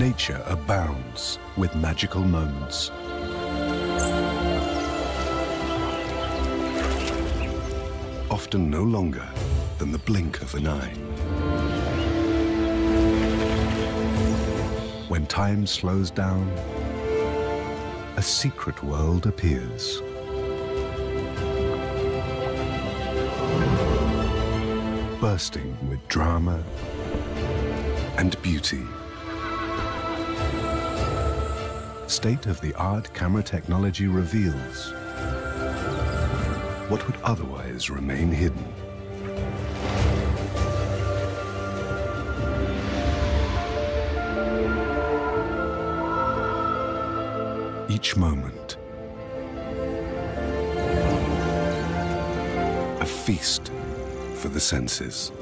Nature abounds with magical moments. Often no longer than the blink of an eye. When time slows down, a secret world appears. Bursting with drama and beauty. State-of-the-art camera technology reveals what would otherwise remain hidden. Each moment, a feast for the senses.